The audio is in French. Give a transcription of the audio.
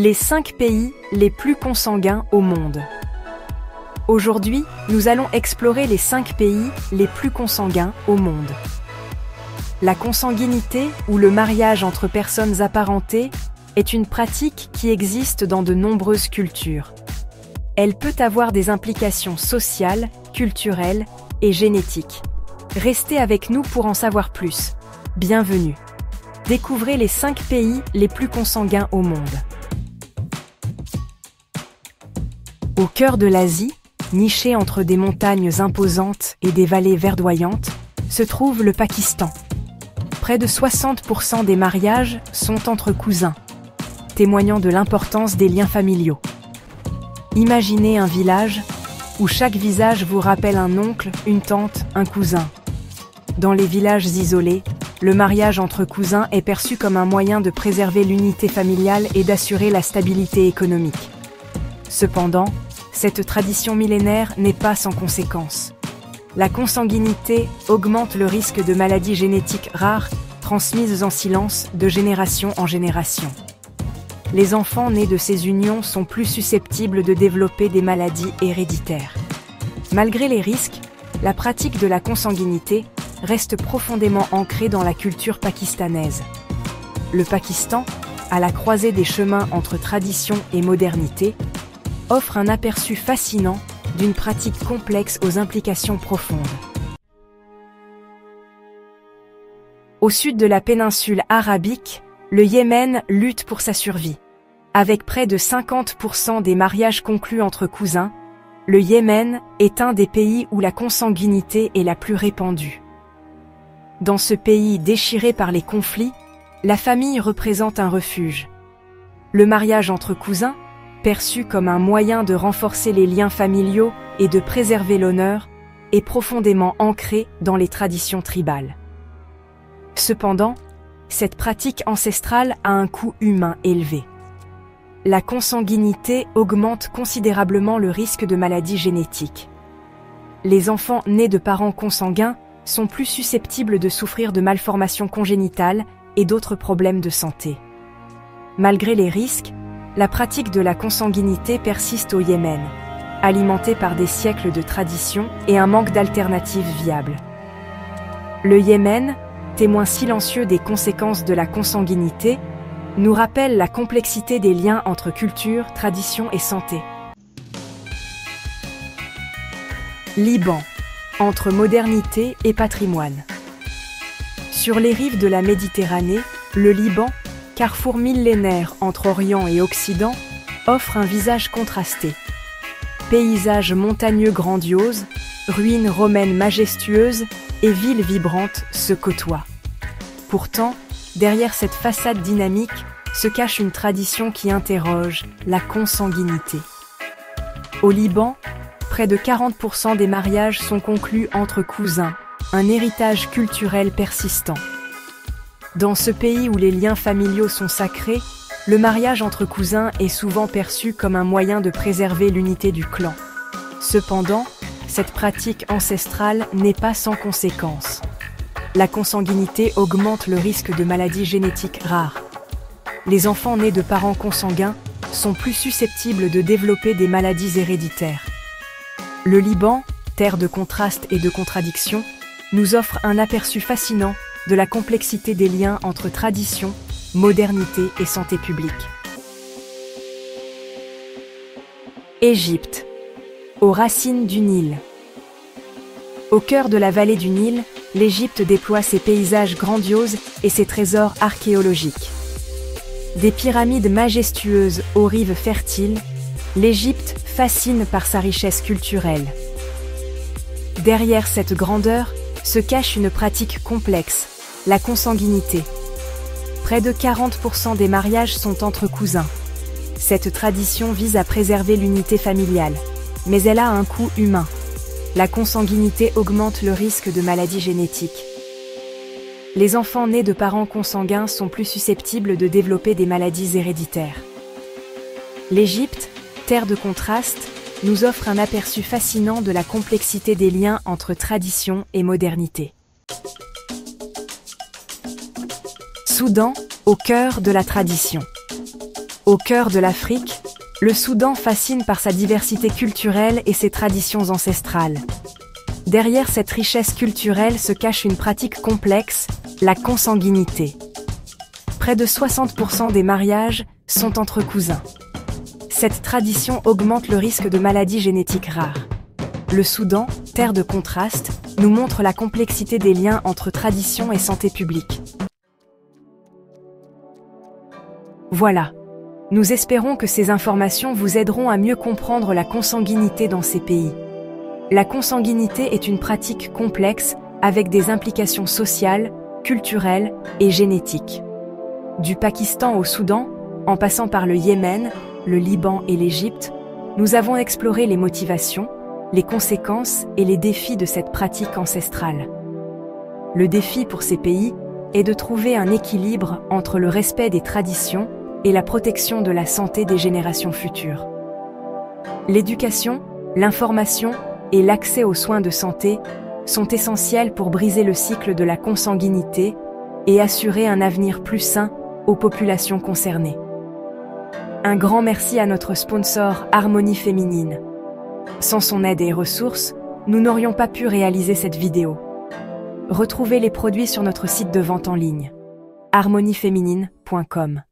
Les 5 pays les plus consanguins au monde. Aujourd'hui, nous allons explorer les 5 pays les plus consanguins au monde. La consanguinité, ou le mariage entre personnes apparentées, est une pratique qui existe dans de nombreuses cultures. Elle peut avoir des implications sociales, culturelles et génétiques. Restez avec nous pour en savoir plus. Bienvenue. Découvrez les 5 pays les plus consanguins au monde. Au cœur de l'Asie, niché entre des montagnes imposantes et des vallées verdoyantes, se trouve le Pakistan. Près de 60% des mariages sont entre cousins, témoignant de l'importance des liens familiaux. Imaginez un village où chaque visage vous rappelle un oncle, une tante, un cousin. Dans les villages isolés, le mariage entre cousins est perçu comme un moyen de préserver l'unité familiale et d'assurer la stabilité économique. Cependant, cette tradition millénaire n'est pas sans conséquences. La consanguinité augmente le risque de maladies génétiques rares, transmises en silence de génération en génération. Les enfants nés de ces unions sont plus susceptibles de développer des maladies héréditaires. Malgré les risques, la pratique de la consanguinité reste profondément ancrée dans la culture pakistanaise. Le Pakistan, à la croisée des chemins entre tradition et modernité, offre un aperçu fascinant d'une pratique complexe aux implications profondes. Au sud de la péninsule arabique, le Yémen lutte pour sa survie. Avec près de 50% des mariages conclus entre cousins, le Yémen est un des pays où la consanguinité est la plus répandue. Dans ce pays déchiré par les conflits, la famille représente un refuge. Le mariage entre cousins, perçu comme un moyen de renforcer les liens familiaux et de préserver l'honneur, est profondément ancré dans les traditions tribales. Cependant, cette pratique ancestrale a un coût humain élevé. La consanguinité augmente considérablement le risque de maladies génétiques. Les enfants nés de parents consanguins sont plus susceptibles de souffrir de malformations congénitales et d'autres problèmes de santé. Malgré les risques, la pratique de la consanguinité persiste au Yémen, alimentée par des siècles de tradition et un manque d'alternatives viables. Le Yémen, témoin silencieux des conséquences de la consanguinité, nous rappelle la complexité des liens entre culture, tradition et santé. Liban, entre modernité et patrimoine. Sur les rives de la Méditerranée, le Liban, carrefour millénaire entre Orient et Occident, offre un visage contrasté. Paysages montagneux grandioses, ruines romaines majestueuses et villes vibrantes se côtoient. Pourtant, derrière cette façade dynamique se cache une tradition qui interroge la consanguinité. Au Liban, près de 40% des mariages sont conclus entre cousins, un héritage culturel persistant. Dans ce pays où les liens familiaux sont sacrés, le mariage entre cousins est souvent perçu comme un moyen de préserver l'unité du clan. Cependant, cette pratique ancestrale n'est pas sans conséquences. La consanguinité augmente le risque de maladies génétiques rares. Les enfants nés de parents consanguins sont plus susceptibles de développer des maladies héréditaires. Le Liban, terre de contrastes et de contradictions, nous offre un aperçu fascinant de la complexité des liens entre tradition, modernité et santé publique. Égypte, aux racines du Nil. Au cœur de la vallée du Nil, l'Égypte déploie ses paysages grandioses et ses trésors archéologiques. Des pyramides majestueuses aux rives fertiles, l'Égypte fascine par sa richesse culturelle. Derrière cette grandeur se cache une pratique complexe, la consanguinité. Près de 40% des mariages sont entre cousins. Cette tradition vise à préserver l'unité familiale, mais elle a un coût humain. La consanguinité augmente le risque de maladies génétiques. Les enfants nés de parents consanguins sont plus susceptibles de développer des maladies héréditaires. L'Égypte, terre de contraste, nous offre un aperçu fascinant de la complexité des liens entre tradition et modernité. Soudan, au cœur de la tradition. Au cœur de l'Afrique, le Soudan fascine par sa diversité culturelle et ses traditions ancestrales. Derrière cette richesse culturelle se cache une pratique complexe, la consanguinité. Près de 60% des mariages sont entre cousins. Cette tradition augmente le risque de maladies génétiques rares. Le Soudan, terre de contraste, nous montre la complexité des liens entre tradition et santé publique. Voilà. Nous espérons que ces informations vous aideront à mieux comprendre la consanguinité dans ces pays. La consanguinité est une pratique complexe avec des implications sociales, culturelles et génétiques. Du Pakistan au Soudan, en passant par le Yémen, le Liban et l'Égypte, nous avons exploré les motivations, les conséquences et les défis de cette pratique ancestrale. Le défi pour ces pays est de trouver un équilibre entre le respect des traditions et la protection de la santé des générations futures. L'éducation, l'information et l'accès aux soins de santé sont essentiels pour briser le cycle de la consanguinité et assurer un avenir plus sain aux populations concernées. Un grand merci à notre sponsor Harmonie Féminine. Sans son aide et ressources, nous n'aurions pas pu réaliser cette vidéo. Retrouvez les produits sur notre site de vente en ligne, harmonieféminine.com.